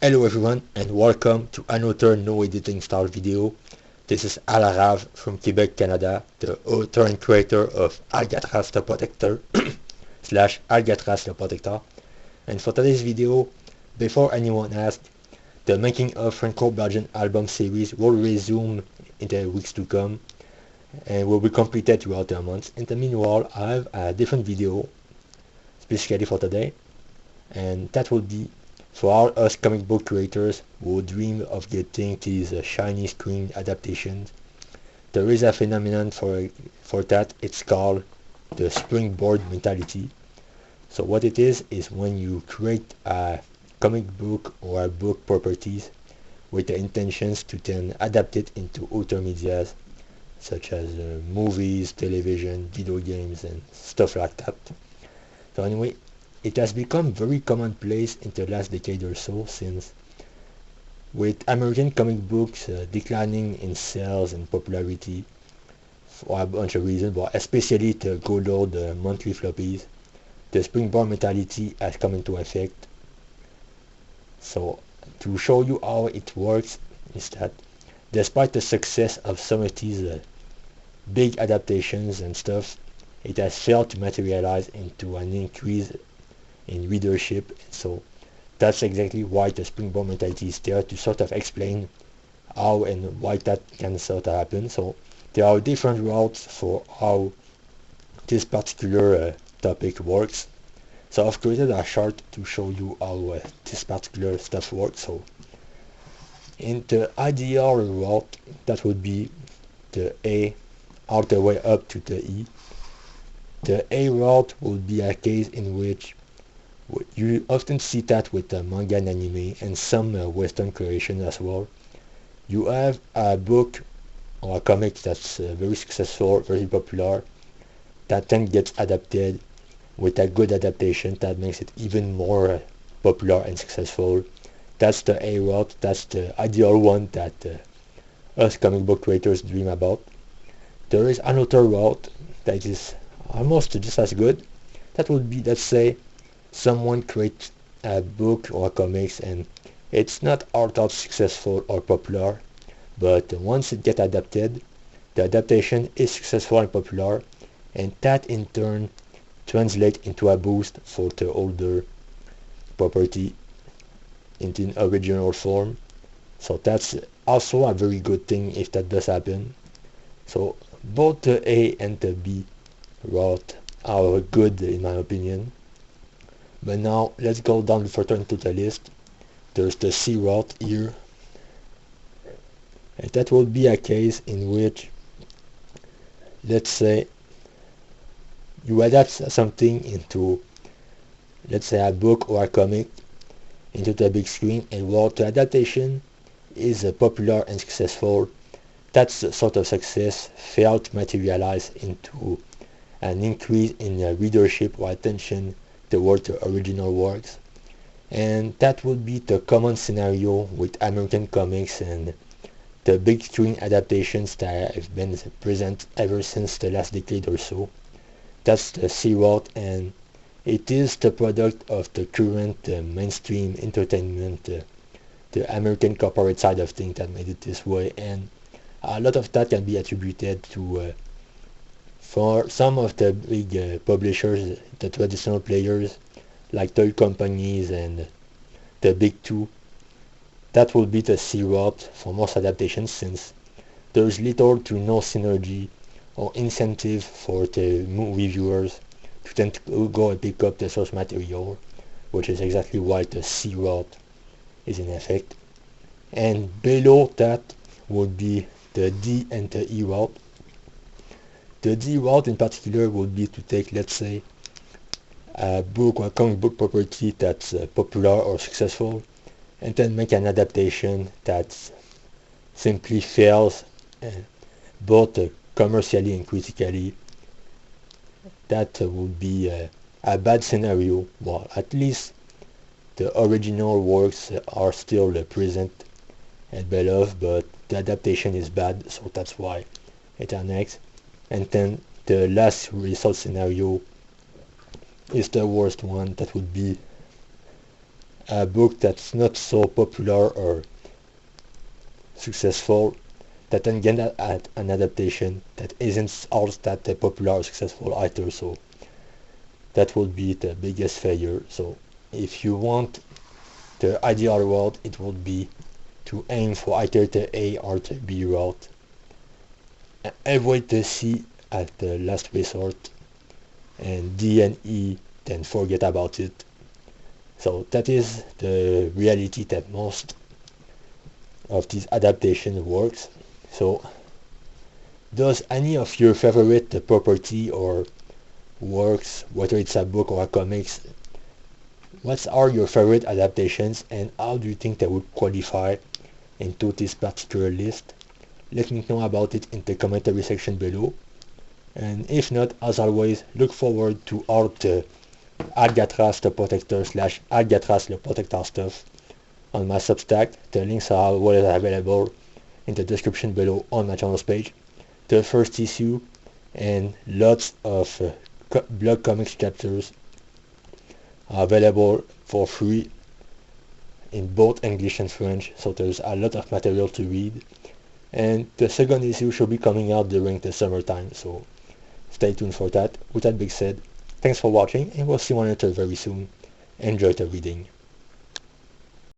Hello everyone and welcome to another no editing style video. This is alrav from Quebec, Canada, the author and creator of Alcatraz the Protector slash Alcatraz the Protector. And for today's video, before anyone asks, the making of franco-belgian album series will resume in the weeks to come and will be completed throughout the months. In the meanwhile, I have a different video specifically for today, and that will be for all us comic book creators who dream of getting these shiny screen adaptations. There is a phenomenon for that. It's called the springboard mentality. So what it is when you create a comic book or a book properties with the intentions to then adapt it into other medias such as movies, television, video games and stuff like that. So anyway, it has become very commonplace in the last decade or so, since with American comic books declining in sales and popularity for a bunch of reasons, but especially the good old monthly floppies, the springboard mentality has come into effect. So to show you how it works is that despite the success of some of these big adaptations and stuff, it has failed to materialize into an increase in readership. So that's exactly why the springboard mentality is there, to sort of explain how and why that can sort of happen. So there are different routes for how this particular topic works. So I've created a chart to show you how this particular stuff works. So in the ideal route, that would be the A all the way up to the E. The A route would be a case in which you often see that with manga and anime and some Western creation as well. You have a book or a comic that's very successful, very popular, that then gets adapted with a good adaptation that makes it even more popular and successful. That's the A route. That's the ideal one that us comic book creators dream about. There is another route that is almost just as good. That would be, let's say, someone creates a book or a comics and it's not all that successful or popular, but once it gets adapted, the adaptation is successful and popular, and that in turn translates into a boost for the older property in the original form. So that's also a very good thing if that does happen. So both the A and the B route are good in my opinion. But now let's go down further into the list. There's the C route here. And that will be a case in which, let's say, you adapt something into, let's say, a book or a comic into the big screen, and while the adaptation is popular and successful, that sort of success failed to materialize into an increase in readership or attention toward the original works. And that would be the common scenario with American comics and the big screen adaptations that have been present ever since the last decade or so. That's the C route, and it is the product of the current mainstream entertainment, the American corporate side of things that made it this way, and a lot of that can be attributed to for some of the big publishers, the traditional players like toy companies and the big two. That will be the C route for most adaptations, since there's little to no synergy or incentive for the movie viewers to then go and pick up the source material, which is exactly why the C route is in effect. And below that would be the D and the E route. The D route in particular would be to take, let's say, a book or a comic book property that's popular or successful, and then make an adaptation that simply fails both commercially and critically. That would be a bad scenario. Well, at least the original works are still present and beloved, but the adaptation is bad, so that's why it annexed. And then the last result scenario is the worst one. That would be a book that's not so popular or successful, that then get an adaptation that isn't all that popular or successful either, so that would be the biggest failure. So if you want the ideal world, it would be to aim for either the A or the B route. Avoid the C at the last resort, and D and E, then forget about it. So that is the reality that most of these adaptations works. So does any of your favorite property or works, whether it's a book or a comics, what are your favorite adaptations and how do you think they would qualify into this particular list? Let me know about it in the commentary section below. And if not, as always, look forward to all the Alcatraz the Protector / Alcatraz the Protector stuff on my Substack. The links are always available in the description below on my channel's page. The first issue and lots of blog comics chapters are available for free in both English and French, so there's a lot of material to read. And the second issue should be coming out during the summertime, so stay tuned for that. With that being said, thanks for watching, and we'll see one another very soon. Enjoy the reading.